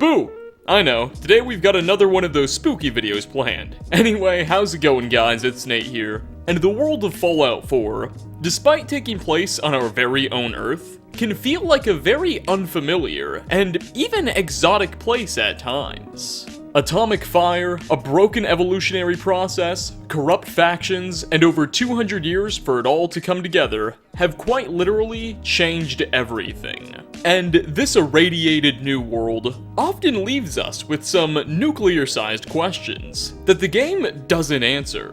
Boo! I know, today we've got another one of those spooky videos planned. Anyway, how's it going guys, it's Nate here. And the world of Fallout 4, despite taking place on our very own Earth, can feel like a very unfamiliar and even exotic place at times. Atomic fire, a broken evolutionary process, corrupt factions, and over 200 years for it all to come together have quite literally changed everything. And this irradiated new world often leaves us with some nuclear-sized questions that the game doesn't answer.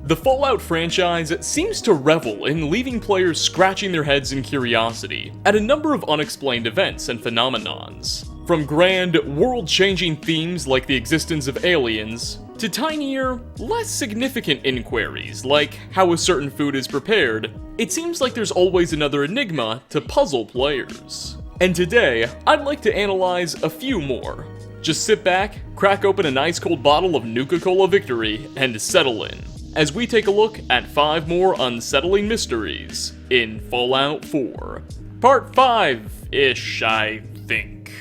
The Fallout franchise seems to revel in leaving players scratching their heads in curiosity at a number of unexplained events and phenomenons. From grand, world-changing themes like the existence of aliens, to tinier, less significant inquiries like how a certain food is prepared, it seems like there's always another enigma to puzzle players. And today, I'd like to analyze a few more. Just sit back, crack open a nice cold bottle of Nuka-Cola Victory, and settle in, as we take a look at 5 more unsettling mysteries in Fallout 4. Part 5-ish, I think.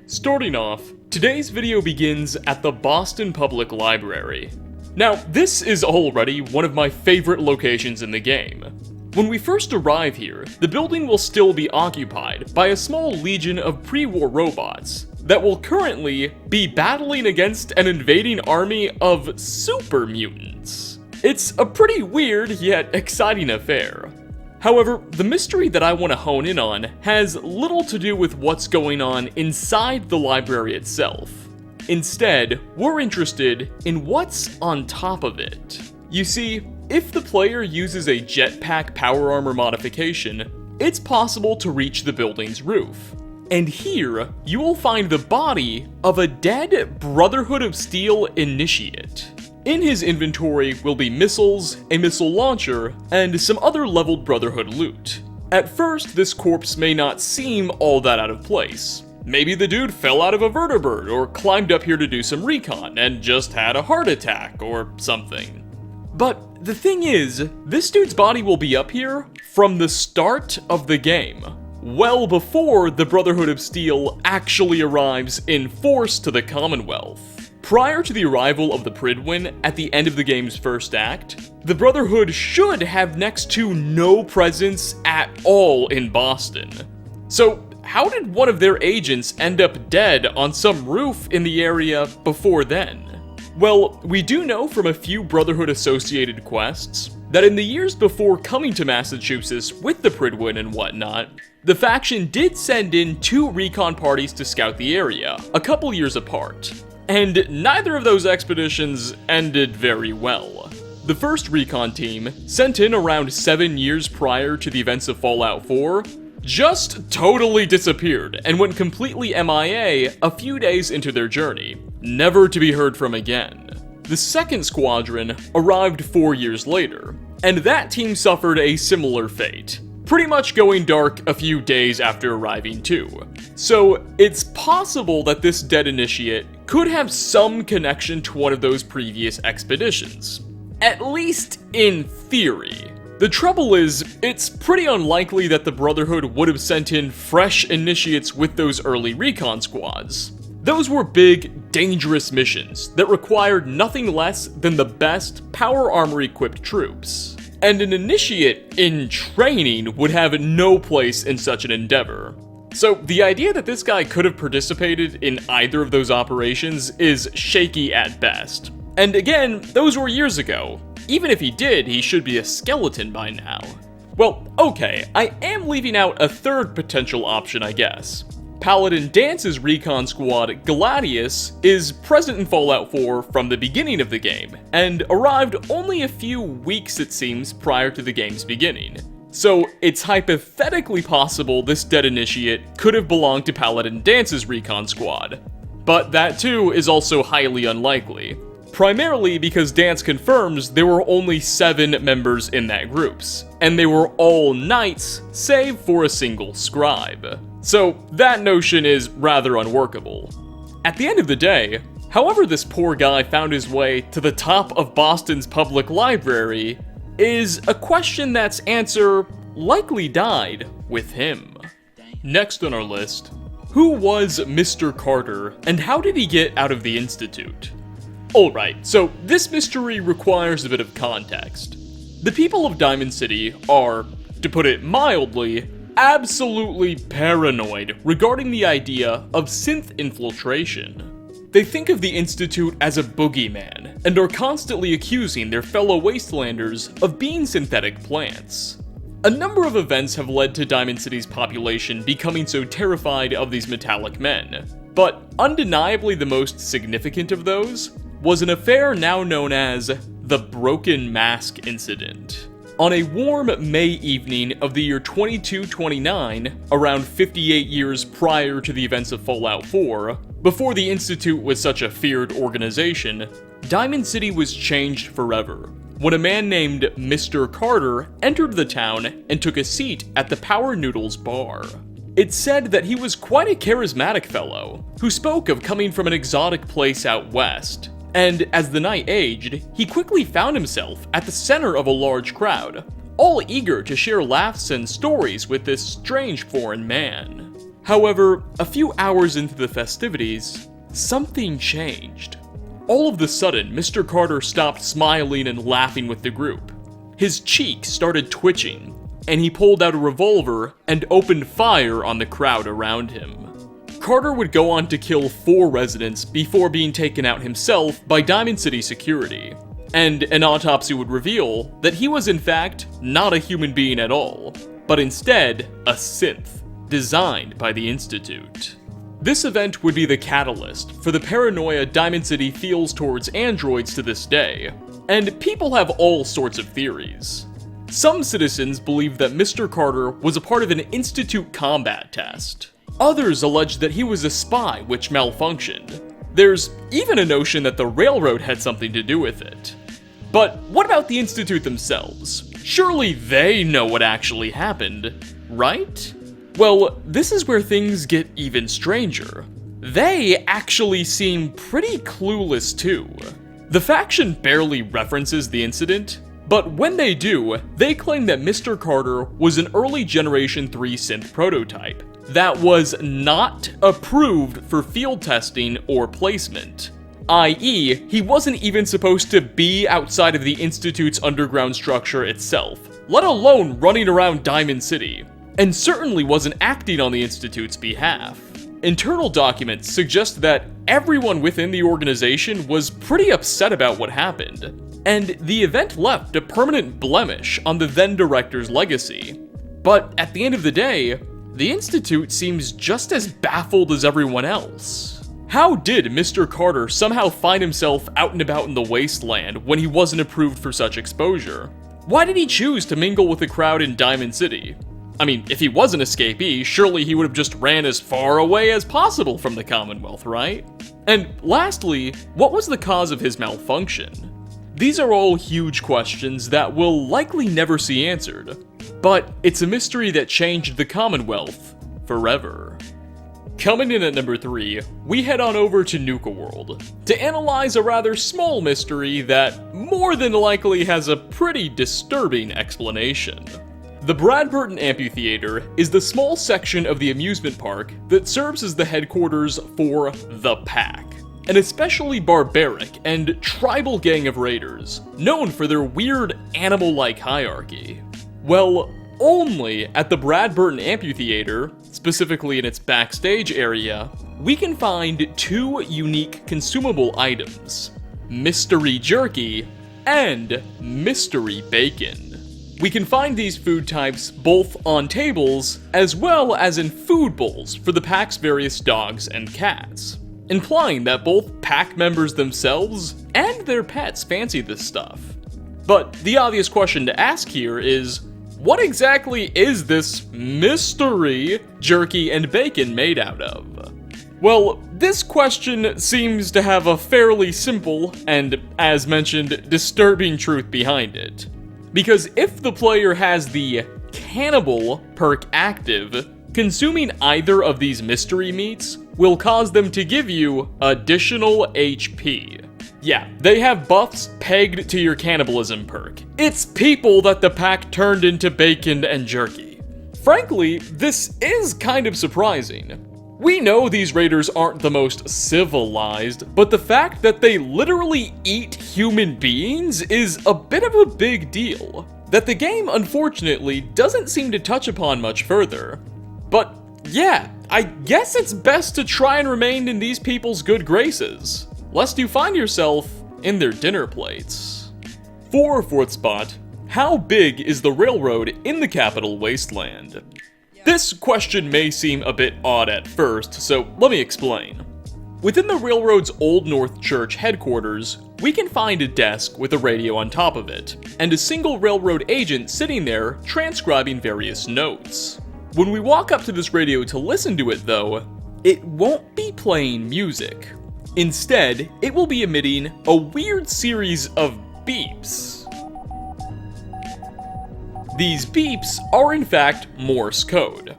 Starting off, today's video begins at the Boston Public Library. Now, this is already one of my favorite locations in the game. When we first arrive here, the building will still be occupied by a small legion of pre-war robots that will currently be battling against an invading army of super mutants. It's a pretty weird yet exciting affair. However, the mystery that I want to hone in on has little to do with what's going on inside the library itself. Instead, we're interested in what's on top of it. You see, if the player uses a jetpack power armor modification, it's possible to reach the building's roof. And here, you will find the body of a dead Brotherhood of Steel initiate. In his inventory will be missiles, a missile launcher, and some other leveled Brotherhood loot. At first, this corpse may not seem all that out of place. Maybe the dude fell out of a vertibird or climbed up here to do some recon and just had a heart attack or something. But the thing is, this dude's body will be up here from the start of the game, well before the Brotherhood of Steel actually arrives in force to the Commonwealth. Prior to the arrival of the Pridwin at the end of the game's first act, the Brotherhood should have next to no presence at all in Boston. So, how did one of their agents end up dead on some roof in the area before then? Well, we do know from a few Brotherhood-associated quests that in the years before coming to Massachusetts with the Pridwin and whatnot, the faction did send in 2 recon parties to scout the area, a couple years apart. And neither of those expeditions ended very well. The first recon team, sent in around 7 years prior to the events of Fallout 4, just totally disappeared and went completely MIA a few days into their journey, never to be heard from again. The second squadron arrived 4 years later, and that team suffered a similar fate, pretty much going dark a few days after arriving too. So it's possible that this dead initiate could have some connection to one of those previous expeditions. At least in theory. The trouble is, it's pretty unlikely that the Brotherhood would have sent in fresh initiates with those early recon squads. Those were big, dangerous missions that required nothing less than the best power armor-equipped troops. And an initiate in training would have no place in such an endeavor. So the idea that this guy could have participated in either of those operations is shaky at best. And again, those were years ago. Even if he did, he should be a skeleton by now. Well, okay, I am leaving out a third potential option, I guess. Paladin Dance's recon squad, Gladius, is present in Fallout 4 from the beginning of the game, and arrived only a few weeks, it seems, prior to the game's beginning. So it's hypothetically possible this dead initiate could have belonged to Paladin Dance's recon squad. But that too is also highly unlikely. Primarily because Dance confirms there were only 7 members in that groups, and they were all knights, save for a single scribe. So that notion is rather unworkable. At the end of the day, however this poor guy found his way to the top of Boston's public library is a question that's answer likely died with him. Next on our list, who was Mr. Carter, and how did he get out of the Institute? Alright, so this mystery requires a bit of context. The people of Diamond City are, to put it mildly, absolutely paranoid regarding the idea of synth infiltration. They think of the Institute as a boogeyman, and are constantly accusing their fellow wastelanders of being synthetic plants. A number of events have led to Diamond City's population becoming so terrified of these metallic men, but undeniably the most significant of those was an affair now known as the Broken Mask Incident. On a warm May evening of the year 2229, around 58 years prior to the events of Fallout 4, before the Institute was such a feared organization, Diamond City was changed forever when a man named Mr. Carter entered the town and took a seat at the Power Noodles bar. It's said that he was quite a charismatic fellow, who spoke of coming from an exotic place out west, and as the night aged, he quickly found himself at the center of a large crowd, all eager to share laughs and stories with this strange foreign man. However, a few hours into the festivities, something changed. All of a sudden, Mr. Carter stopped smiling and laughing with the group. His cheek started twitching, and he pulled out a revolver and opened fire on the crowd around him. Carter would go on to kill 4 residents before being taken out himself by Diamond City security, and an autopsy would reveal that he was in fact not a human being at all, but instead a synth, designed by the Institute. This event would be the catalyst for the paranoia Diamond City feels towards androids to this day, and people have all sorts of theories. Some citizens believe that Mr. Carter was a part of an Institute combat test. Others allege that he was a spy which malfunctioned. There's even a notion that the railroad had something to do with it. But what about the Institute themselves? Surely they know what actually happened, right? Well, this is where things get even stranger. They actually seem pretty clueless too. The faction barely references the incident, but when they do, they claim that Mr. Carter was an early Generation 3 synth prototype that was not approved for field testing or placement. i.e., he wasn't even supposed to be outside of the Institute's underground structure itself, let alone running around Diamond City, and certainly wasn't acting on the Institute's behalf. Internal documents suggest that everyone within the organization was pretty upset about what happened, and the event left a permanent blemish on the then-director's legacy. But at the end of the day, the Institute seems just as baffled as everyone else. How did Mr. Carter somehow find himself out and about in the wasteland when he wasn't approved for such exposure? Why did he choose to mingle with the crowd in Diamond City? I mean, if he was an escapee, surely he would have just ran as far away as possible from the Commonwealth, right? And lastly, what was the cause of his malfunction? These are all huge questions that we'll likely never see answered, but it's a mystery that changed the Commonwealth forever. Coming in at number 3, we head on over to Nuka World to analyze a rather small mystery that more than likely has a pretty disturbing explanation. The Bradburton Amphitheater is the small section of the amusement park that serves as the headquarters for the Pack, an especially barbaric and tribal gang of raiders, known for their weird animal-like hierarchy. Well, only at the Bradburton Amphitheater, specifically in its backstage area, we can find 2 unique consumable items: mystery jerky and mystery bacon. We can find these food types both on tables as well as in food bowls for the Pack's various dogs and cats, implying that both Pack members themselves and their pets fancy this stuff. But the obvious question to ask here is, what exactly is this mystery jerky and bacon made out of? Well, this question seems to have a fairly simple and, as mentioned, disturbing truth behind it. Because if the player has the Cannibal perk active, consuming either of these mystery meats will cause them to give you additional HP. Yeah, they have buffs pegged to your cannibalism perk. It's people that the Pack turned into bacon and jerky. Frankly, this is kind of surprising. We know these raiders aren't the most civilized, but the fact that they literally eat human beings is a bit of a big deal, that the game unfortunately doesn't seem to touch upon much further. But yeah, I guess it's best to try and remain in these people's good graces, lest you find yourself in their dinner plates. For our fourth spot, how big is the railroad in the capital wasteland? This question may seem a bit odd at first, so let me explain. Within the railroad's Old North Church headquarters, we can find a desk with a radio on top of it, and a single railroad agent sitting there transcribing various notes. When we walk up to this radio to listen to it though, it won't be playing music. Instead, it will be emitting a weird series of beeps. These beeps are in fact Morse code.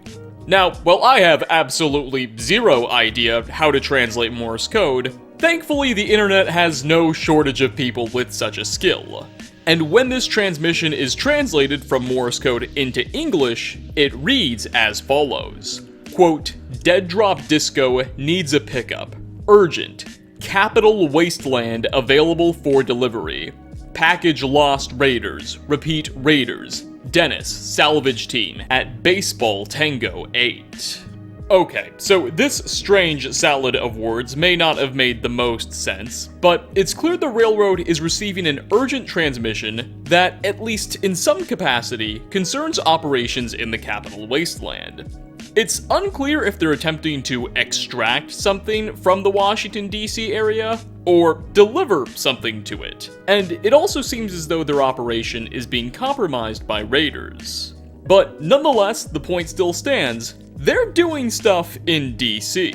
Now, while I have absolutely zero idea how to translate Morse code, thankfully the internet has no shortage of people with such a skill. And when this transmission is translated from Morse code into English, it reads as follows. Quote, "Dead Drop Disco needs a pickup. Urgent. Capital Wasteland available for delivery. Package lost Raiders. Repeat Raiders. Dennis, salvage team, at Baseball Tango 8. Okay, so this strange salad of words may not have made the most sense, but it's clear the railroad is receiving an urgent transmission that, at least in some capacity, concerns operations in the capital wasteland. It's unclear if they're attempting to extract something from the Washington, D.C. area, or deliver something to it, and it also seems as though their operation is being compromised by raiders. But nonetheless, the point still stands, they're doing stuff in DC.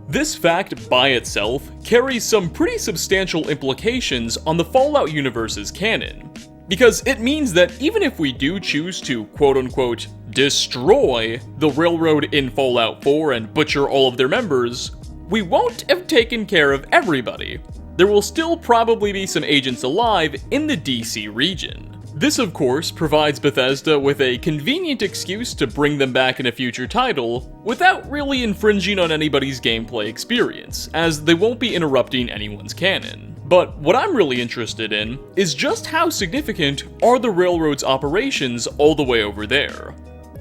This fact by itself carries some pretty substantial implications on the Fallout universe's canon, because it means that even if we do choose to quote-unquote destroy the railroad in Fallout 4 and butcher all of their members, we won't have taken care of everybody. There will still probably be some agents alive in the DC region. This, of course, provides Bethesda with a convenient excuse to bring them back in a future title without really infringing on anybody's gameplay experience, as they won't be interrupting anyone's canon. But what I'm really interested in is just how significant are the railroad's operations all the way over there.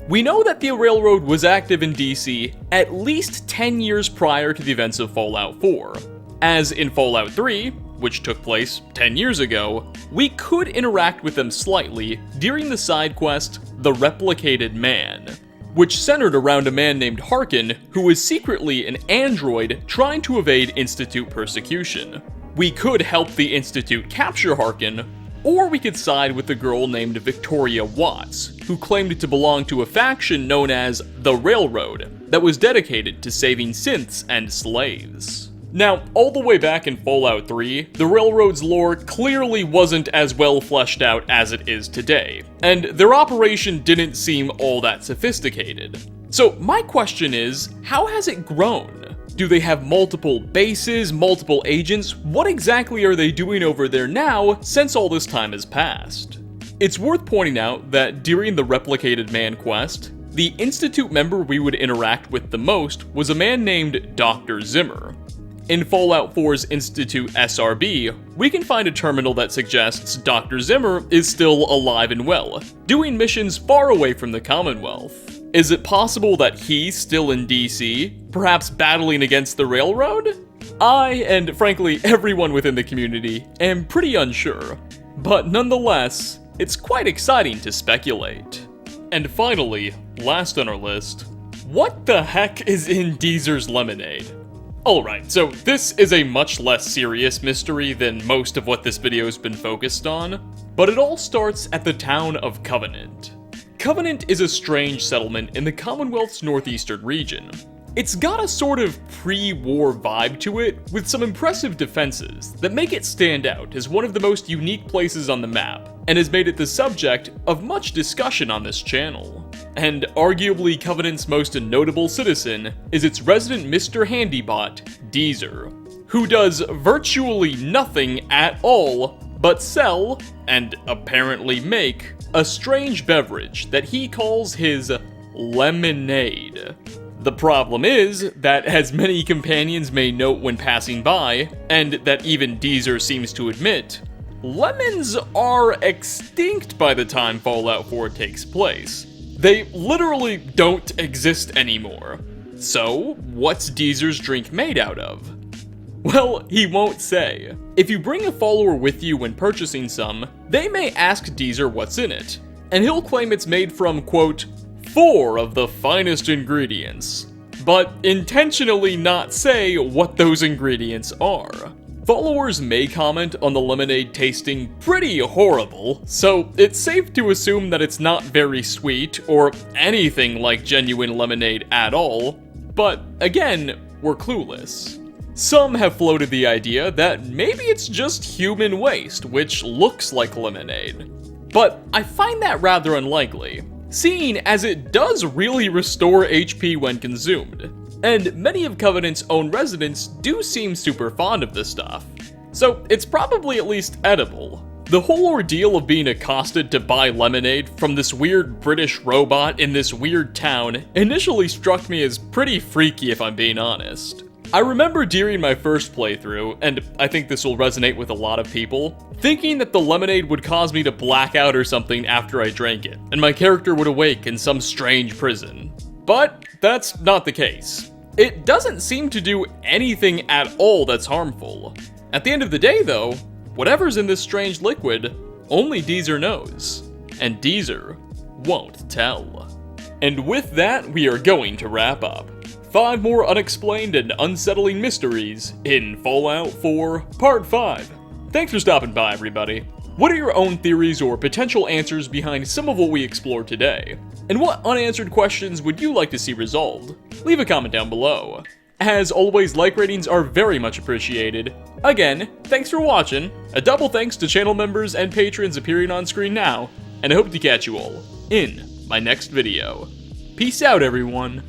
We know that the railroad was active in DC at least 10 years prior to the events of Fallout 4. As in Fallout 3, which took place 10 years ago, we could interact with them slightly during the side quest, The Replicated Man, which centered around a man named Harkin who was secretly an android trying to evade Institute persecution. We could help the Institute capture Harkin, or we could side with a girl named Victoria Watts, who claimed to belong to a faction known as the Railroad that was dedicated to saving synths and slaves. Now, all the way back in Fallout 3, the Railroad's lore clearly wasn't as well fleshed out as it is today, and their operation didn't seem all that sophisticated. So my question is, how has it grown? Do they have multiple bases, multiple agents? What exactly are they doing over there now since all this time has passed? It's worth pointing out that during the Replicated Man quest, the Institute member we would interact with the most was a man named Dr. Zimmer. In Fallout 4's Institute SRB, we can find a terminal that suggests Dr. Zimmer is still alive and well, doing missions far away from the Commonwealth. Is it possible that he's still in DC, perhaps battling against the Railroad? I, and frankly everyone within the community, am pretty unsure. But nonetheless, it's quite exciting to speculate. And finally, last on our list, what the heck is in Deezer's lemonade? Alright, so this is a much less serious mystery than most of what this video's been focused on, but it all starts at the town of Covenant. Covenant is a strange settlement in the Commonwealth's northeastern region. It's got a sort of pre-war vibe to it, with some impressive defenses that make it stand out as one of the most unique places on the map, and has made it the subject of much discussion on this channel. And arguably Covenant's most notable citizen is its resident Mr. Handybot, Deezer, who does virtually nothing at all but sell, and apparently make, a strange beverage that he calls his lemonade. The problem is that, as many companions may note when passing by, and that even Deezer seems to admit, lemons are extinct by the time Fallout 4 takes place. They literally don't exist anymore. So, what's Deezer's drink made out of? Well, he won't say. If you bring a follower with you when purchasing some, they may ask Deezer what's in it, and he'll claim it's made from, quote, 4 of the finest ingredients, but intentionally not say what those ingredients are. Followers may comment on the lemonade tasting pretty horrible, so it's safe to assume that it's not very sweet or anything like genuine lemonade at all, but again, we're clueless. Some have floated the idea that maybe it's just human waste, which looks like lemonade. But I find that rather unlikely, seeing as it does really restore HP when consumed, and many of Covenant's own residents do seem super fond of this stuff, so it's probably at least edible. The whole ordeal of being accosted to buy lemonade from this weird British robot in this weird town initially struck me as pretty freaky, if I'm being honest. I remember during my first playthrough, and I think this will resonate with a lot of people, thinking that the lemonade would cause me to black out or something after I drank it, and my character would awake in some strange prison. But that's not the case. It doesn't seem to do anything at all that's harmful. At the end of the day though, whatever's in this strange liquid, only Deezer knows, and Deezer won't tell. And with that, we are going to wrap up. 5 more unexplained and unsettling mysteries in Fallout 4 Part 5. Thanks for stopping by, everybody. What are your own theories or potential answers behind some of what we explored today? And what unanswered questions would you like to see resolved? Leave a comment down below. As always, like ratings are very much appreciated. Again, thanks for watching, a double thanks to channel members and patrons appearing on screen now, and I hope to catch you all in my next video. Peace out, everyone.